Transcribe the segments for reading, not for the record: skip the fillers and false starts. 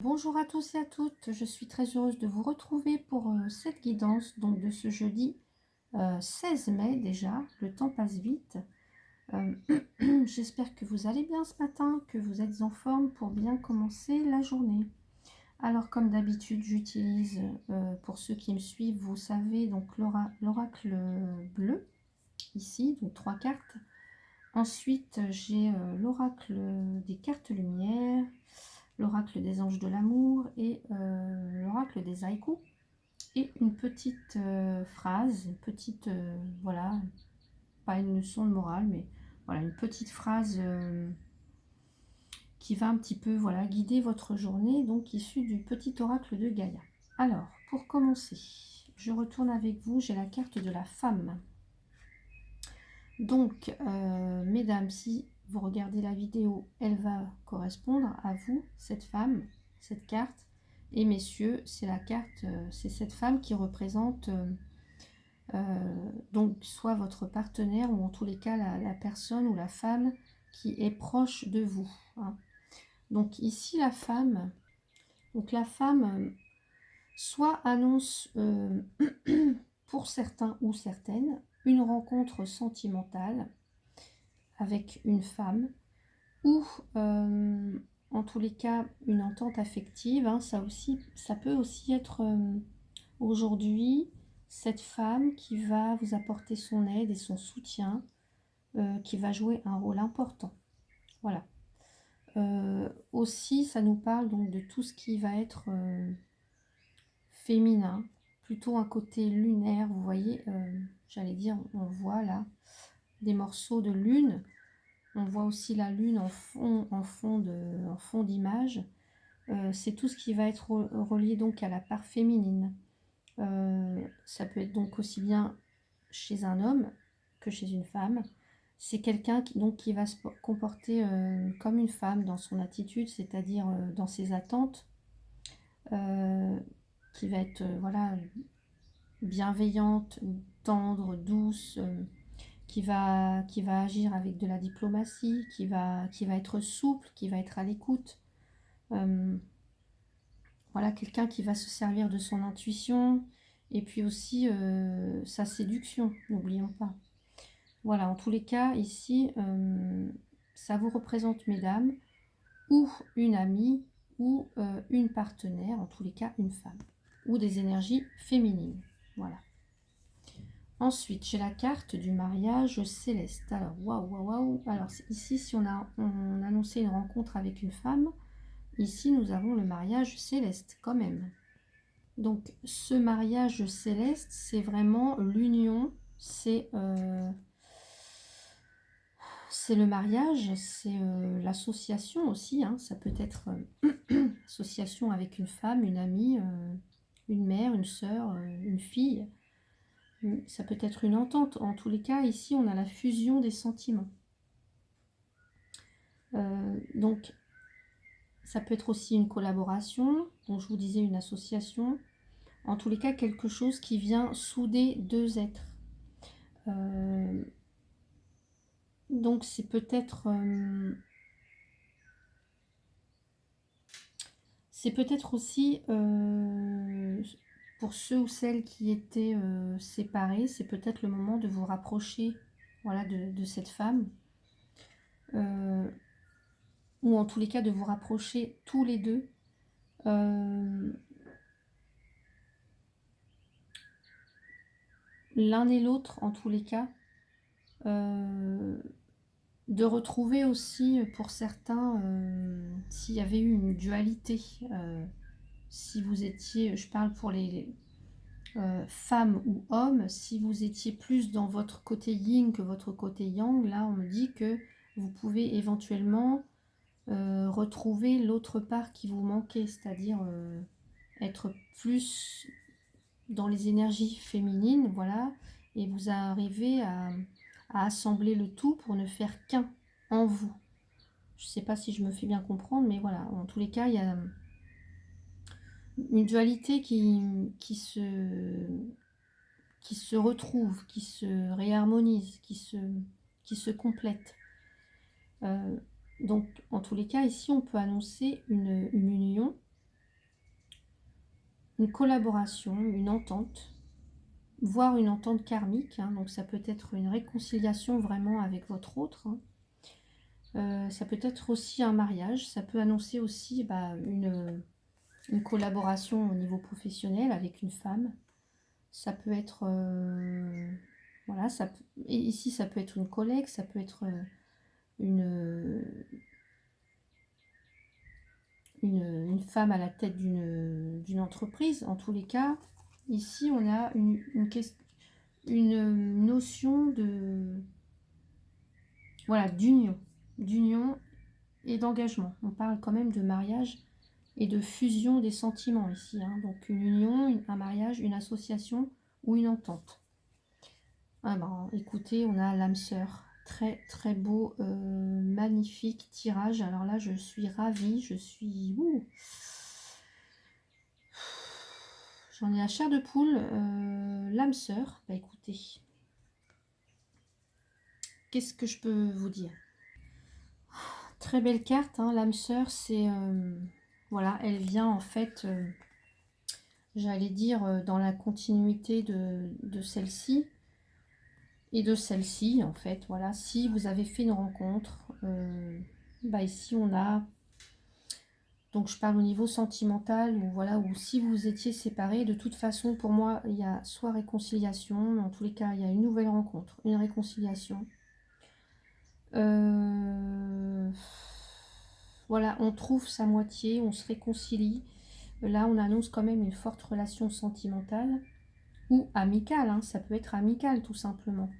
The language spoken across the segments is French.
Bonjour à tous et à toutes, je suis très heureuse de vous retrouver pour cette guidance donc de ce jeudi 16 mai déjà, le temps passe vite. Euh, J'espère que vous allez bien ce matin, que vous êtes en forme pour bien commencer la journée. Alors comme d'habitude j'utilise, pour ceux qui me suivent, vous savez, donc l'oracle bleu, ici, donc 3 cartes. Ensuite j'ai l'oracle des cartes lumière, l'oracle des anges de l'amour et l'oracle des haïkus. Et une petite phrase, une petite, voilà, pas une leçon de morale, mais voilà, une petite phrase qui va un petit peu, voilà, guider votre journée, donc issue du petit oracle de Gaïa. Alors, pour commencer, je retourne avec vous, j'ai la carte de la femme. Donc, mesdames, si vous regardez la vidéo, elle va correspondre à vous, cette femme, cette carte. Et messieurs, c'est la carte, c'est cette femme qui représente donc soit votre partenaire ou en tous les cas la personne ou la femme qui est proche de vous. Hein. Donc ici la femme soit annonce pour certains ou certaines une rencontre sentimentale avec une femme ou en tous les cas une entente affective. Hein, ça peut aussi être aujourd'hui cette femme qui va vous apporter son aide et son soutien, qui va jouer un rôle important. Voilà. Aussi, ça nous parle donc de tout ce qui va être féminin, plutôt un côté lunaire. Vous voyez, j'allais dire, on voit là des morceaux de lune. On voit aussi la lune en fond d'image. C'est tout ce qui va être relié donc à la part féminine. Ça peut être donc aussi bien chez un homme que chez une femme. C'est quelqu'un qui va se comporter comme une femme dans son attitude, c'est-à-dire dans ses attentes, euh, qui va être voilà, bienveillante, tendre, douce, qui va agir avec de la diplomatie, qui va être souple, qui va être à l'écoute. Voilà, quelqu'un qui va se servir de son intuition et puis aussi sa séduction, n'oublions pas. Voilà, en tous les cas, ici, ça vous représente, mesdames, ou une amie, ou une partenaire, en tous les cas, une femme, ou des énergies féminines. Voilà. Ensuite, j'ai la carte du mariage céleste. Alors, waouh, waouh, waouh. Alors, ici, si on annonçait une rencontre avec une femme, ici, nous avons le mariage céleste, quand même. Donc, ce mariage céleste, c'est vraiment l'union, c'est le mariage, c'est l'association aussi, hein. Ça peut être association avec une femme, une amie, une mère, une sœur, une fille. Ça peut être une entente. En tous les cas, ici, on a la fusion des sentiments. Donc, ça peut être aussi une collaboration, dont je vous disais une association. En tous les cas, quelque chose qui vient souder deux êtres. Donc, c'est peut-être aussi, pour ceux ou celles qui étaient séparés, c'est peut-être le moment de vous rapprocher, voilà, de cette femme. Ou en tous les cas de vous rapprocher tous les deux. L'un et l'autre, en tous les cas. De retrouver aussi, pour certains, s'il y avait eu une dualité. Si vous étiez, je parle pour les femme ou homme, si vous étiez plus dans votre côté yin que votre côté yang, là on me dit que vous pouvez éventuellement retrouver l'autre part qui vous manquait, c'est-à-dire être plus dans les énergies féminines, voilà, et vous arrivez à assembler le tout pour ne faire qu'un en vous. Je ne sais pas si je me fais bien comprendre, mais voilà, en tous les cas, il y a une dualité qui se retrouve, qui se réharmonise, qui se complète. Donc, en tous les cas, ici, on peut annoncer une union une collaboration, une entente, voire une entente karmique, hein, donc ça peut être une réconciliation vraiment avec votre autre, hein. Ça peut être aussi un mariage, ça peut annoncer aussi une collaboration au niveau professionnel avec une femme. Ça peut être, voilà, et ici ça peut être une collègue, ça peut être une, une femme à la tête d'une entreprise. En tous les cas, ici on a une notion de, voilà, d'union et d'engagement. On parle quand même de mariage et de fusion des sentiments ici, hein. Donc une union, un mariage, une association ou une entente. Ah ben, écoutez, on a l'âme sœur. Très très beau, magnifique tirage. Alors là, je suis ravie, je suis... ouh. J'en ai la chair de poule. L'âme sœur, bah écoutez, qu'est-ce que je peux vous dire? Très belle carte, hein, l'âme sœur, c'est... voilà, elle vient en fait, j'allais dire, dans la continuité de celle-ci. Et de celle-ci, en fait, voilà, si vous avez fait une rencontre, bah ici on a, donc je parle au niveau sentimental, ou voilà, ou si vous étiez séparés, de toute façon, pour moi, il y a soit réconciliation, dans tous les cas, il y a une nouvelle rencontre, une réconciliation. Voilà, on trouve sa moitié, on se réconcilie. Là, on annonce quand même une forte relation sentimentale, ou amicale, hein, ça peut être amical, tout simplement.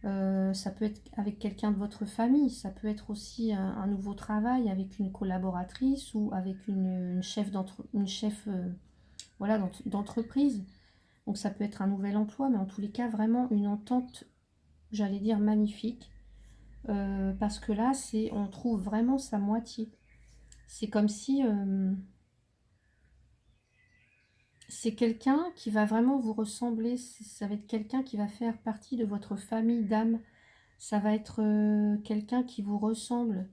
Ça peut être avec quelqu'un de votre famille, ça peut être aussi un nouveau travail avec une collaboratrice ou avec une chef voilà, d'entreprise. Donc ça peut être un nouvel emploi, mais en tous les cas, vraiment une entente, j'allais dire magnifique. Parce que là, on trouve vraiment sa moitié. C'est comme si c'est quelqu'un qui va vraiment vous ressembler, ça va être quelqu'un qui va faire partie de votre famille d'âme. Ça va être quelqu'un qui vous ressemble.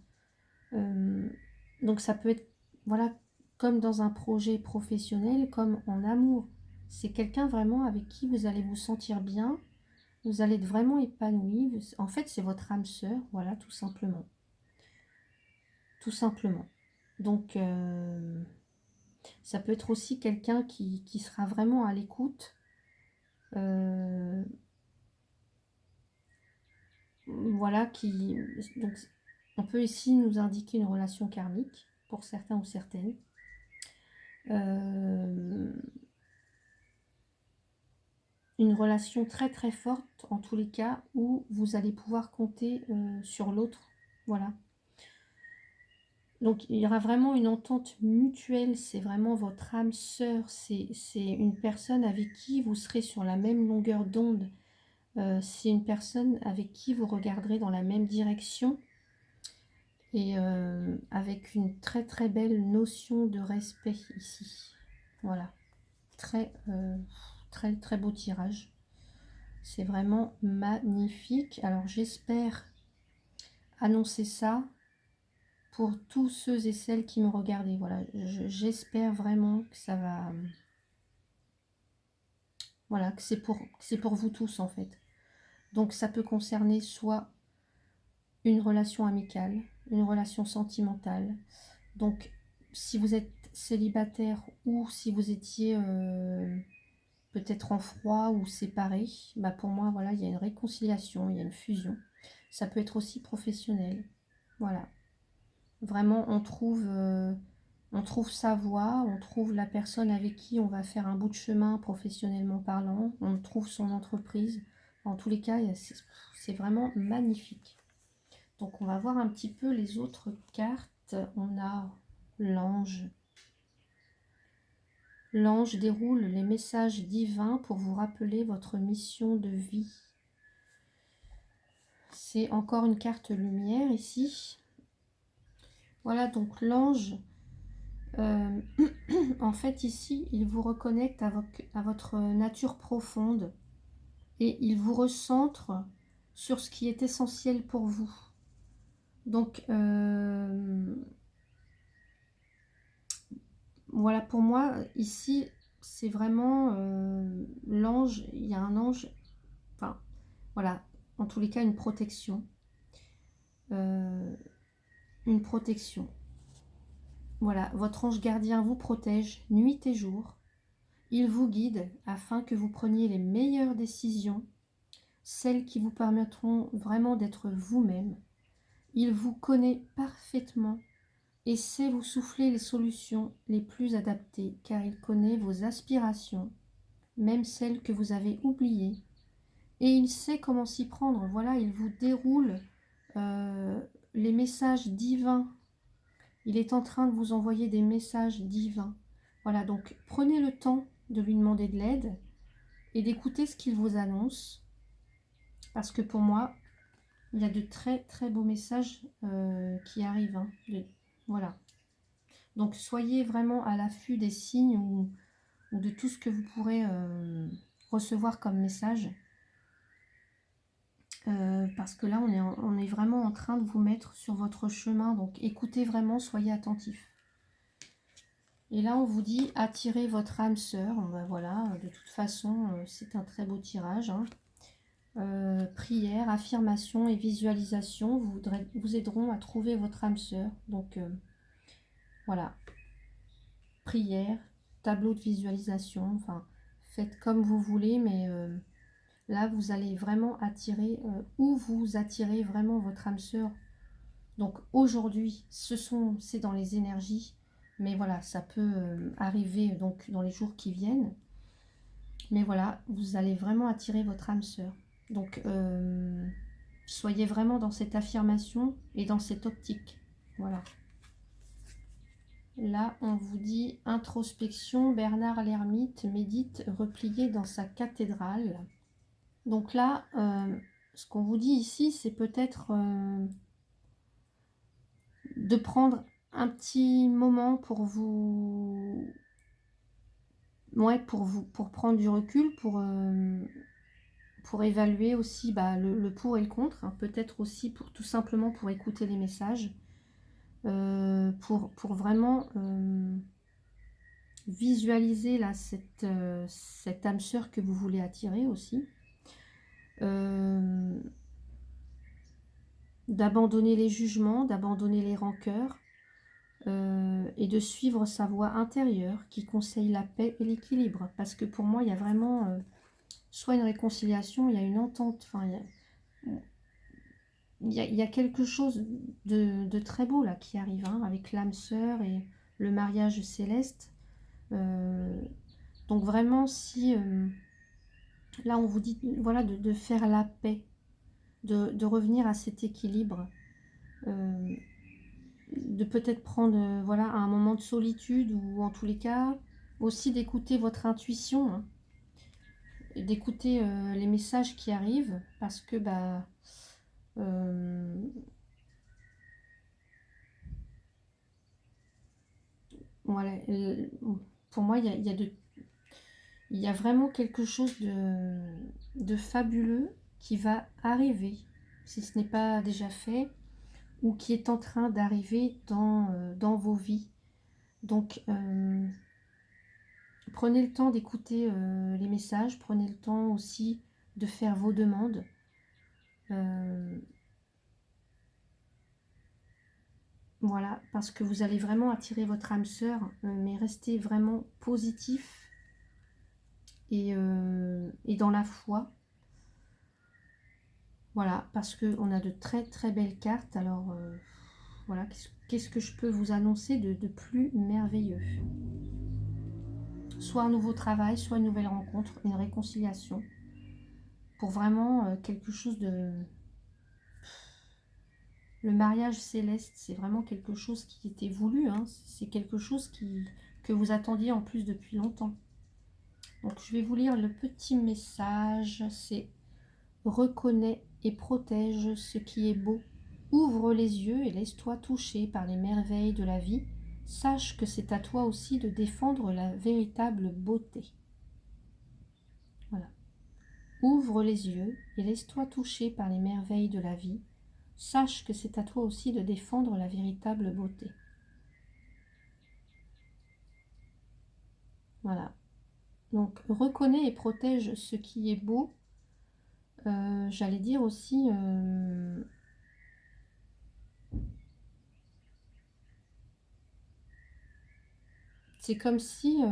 Euh, donc ça peut être, voilà, comme dans un projet professionnel, comme en amour. C'est quelqu'un vraiment avec qui vous allez vous sentir bien, vous allez être vraiment épanoui. En fait, c'est votre âme sœur, voilà, tout simplement. Tout simplement. Donc, ça peut être aussi quelqu'un qui sera vraiment à l'écoute. euh, voilà, donc, on peut ici nous indiquer une relation karmique, pour certains ou certaines. Une relation très très forte en tous les cas où vous allez pouvoir compter sur l'autre. Voilà. Donc il y aura vraiment une entente mutuelle, c'est vraiment votre âme sœur, c'est une personne avec qui vous serez sur la même longueur d'onde, c'est une personne avec qui vous regarderez dans la même direction et avec une très très belle notion de respect ici. Voilà, très très très beau tirage. C'est vraiment magnifique. Alors j'espère annoncer ça pour tous ceux et celles qui me regardaient. Voilà, j'espère vraiment que ça va... Voilà, que c'est pour vous tous en fait. Donc ça peut concerner soit une relation amicale, une relation sentimentale. Donc si vous êtes célibataire ou si vous étiez peut-être en froid ou séparé, bah pour moi, voilà, il y a une réconciliation, il y a une fusion. Ça peut être aussi professionnel. Voilà. Vraiment, on trouve sa voie, on trouve la personne avec qui on va faire un bout de chemin professionnellement parlant, on trouve son entreprise. En tous les cas, c'est vraiment magnifique. Donc, on va voir un petit peu les autres cartes. On a l'ange. L'ange déroule les messages divins pour vous rappeler votre mission de vie. C'est encore une carte lumière ici. Voilà, donc l'ange, en fait ici, il vous reconnecte à votre nature profonde et il vous recentre sur ce qui est essentiel pour vous. Donc, voilà, pour moi, ici, c'est vraiment l'ange, il y a un ange, enfin voilà, en tous les cas une protection. Une protection. Voilà, votre ange gardien vous protège nuit et jour. Il vous guide afin que vous preniez les meilleures décisions, celles qui vous permettront vraiment d'être vous-même. Il vous connaît parfaitement et sait vous souffler les solutions les plus adaptées, car il connaît vos aspirations, même celles que vous avez oubliées. Et il sait comment s'y prendre. Voilà, il vous déroule les messages divins. Il est en train de vous envoyer des messages divins. Voilà, donc prenez le temps de lui demander de l'aide et d'écouter ce qu'il vous annonce. Parce que pour moi, il y a de très très beaux messages qui arrivent. Hein. Voilà. Donc soyez vraiment à l'affût des signes ou de tout ce que vous pourrez recevoir comme message. Parce que là, on est vraiment en train de vous mettre sur votre chemin. Donc écoutez vraiment, soyez attentifs. Et là, on vous dit attirez votre âme sœur. Ben voilà, de toute façon, c'est un très beau tirage. Hein. Prière, affirmation et visualisation vous aideront à trouver votre âme sœur. Donc voilà, prière, tableau de visualisation, enfin faites comme vous voulez, mais là vous allez vraiment attirer ou vous attirez vraiment votre âme sœur. Donc aujourd'hui, c'est dans les énergies, mais voilà, ça peut arriver donc dans les jours qui viennent. Mais voilà, vous allez vraiment attirer votre âme sœur. Donc soyez vraiment dans cette affirmation et dans cette optique. Voilà. Là, on vous dit introspection, Bernard l'ermite médite replié dans sa cathédrale. Donc là, ce qu'on vous dit ici, c'est peut-être de prendre un petit moment pour vous... Ouais, pour prendre du recul, pour évaluer aussi le pour et le contre. Hein, peut-être aussi tout simplement pour écouter les messages. Pour vraiment visualiser là, cette âme sœur que vous voulez attirer aussi. D'abandonner les jugements, d'abandonner les rancœurs et de suivre sa voie intérieure qui conseille la paix et l'équilibre. Parce que pour moi, il y a vraiment soit une réconciliation, il y a une entente, enfin, il y a quelque chose de très beau là qui arrive hein, avec l'âme sœur et le mariage céleste. Donc vraiment, si là on vous dit voilà de faire la paix, de revenir à cet équilibre, de peut-être prendre voilà un moment de solitude ou en tous les cas aussi d'écouter votre intuition, hein, d'écouter les messages qui arrivent parce que voilà, pour moi il y a vraiment quelque chose de fabuleux qui va arriver, si ce n'est pas déjà fait, ou qui est en train d'arriver dans vos vies. Donc, prenez le temps d'écouter les messages, prenez le temps aussi de faire vos demandes. Voilà, parce que vous allez vraiment attirer votre âme sœur, mais restez vraiment positif et dans la foi. Voilà, parce qu'on a de très très belles cartes. Alors, voilà, qu'est-ce que je peux vous annoncer de plus merveilleux? Soit un nouveau travail, soit une nouvelle rencontre, une réconciliation. Pour vraiment quelque chose de... Le mariage céleste, c'est vraiment quelque chose qui était voulu. Hein. C'est quelque chose que vous attendiez en plus depuis longtemps. Donc je vais vous lire le petit message. C'est « Reconnais et protège ce qui est beau. Ouvre les yeux et laisse-toi toucher par les merveilles de la vie. Sache que c'est à toi aussi de défendre la véritable beauté. » Voilà. Ouvre les yeux et laisse-toi toucher par les merveilles de la vie. Sache que c'est à toi aussi de défendre la véritable beauté. Voilà. Donc, reconnais et protège ce qui est beau. J'allais dire aussi, c'est comme si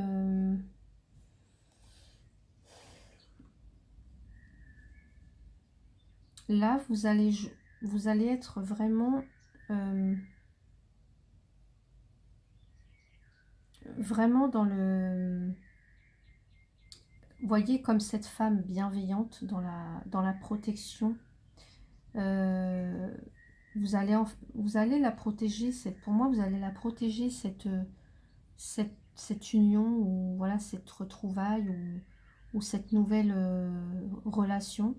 là, vous allez être vraiment, vraiment dans le... Voyez comme cette femme bienveillante dans la protection. Euh, vous allez la protéger, pour moi, vous allez la protéger, cette union, ou voilà, cette retrouvaille, ou cette nouvelle relation.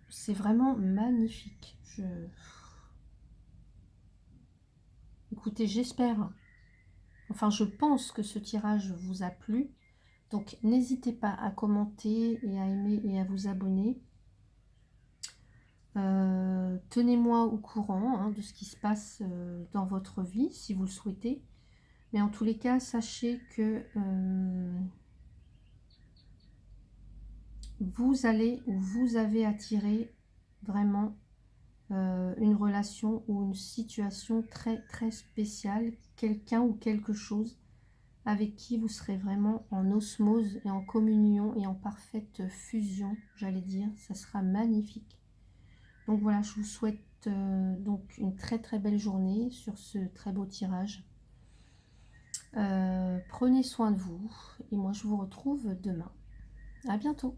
C'est vraiment magnifique. Écoutez, j'espère, enfin je pense que ce tirage vous a plu. Donc n'hésitez pas à commenter et à aimer et à vous abonner. Tenez-moi au courant de ce qui se passe dans votre vie, si vous le souhaitez. Mais en tous les cas, sachez que vous allez ou vous avez attiré vraiment une relation ou une situation très très spéciale, quelqu'un ou quelque chose avec qui vous serez vraiment en osmose et en communion et en parfaite fusion, j'allais dire. Ça sera magnifique. Donc voilà, je vous souhaite donc une très très belle journée sur ce très beau tirage. Prenez soin de vous et moi je vous retrouve demain. À bientôt.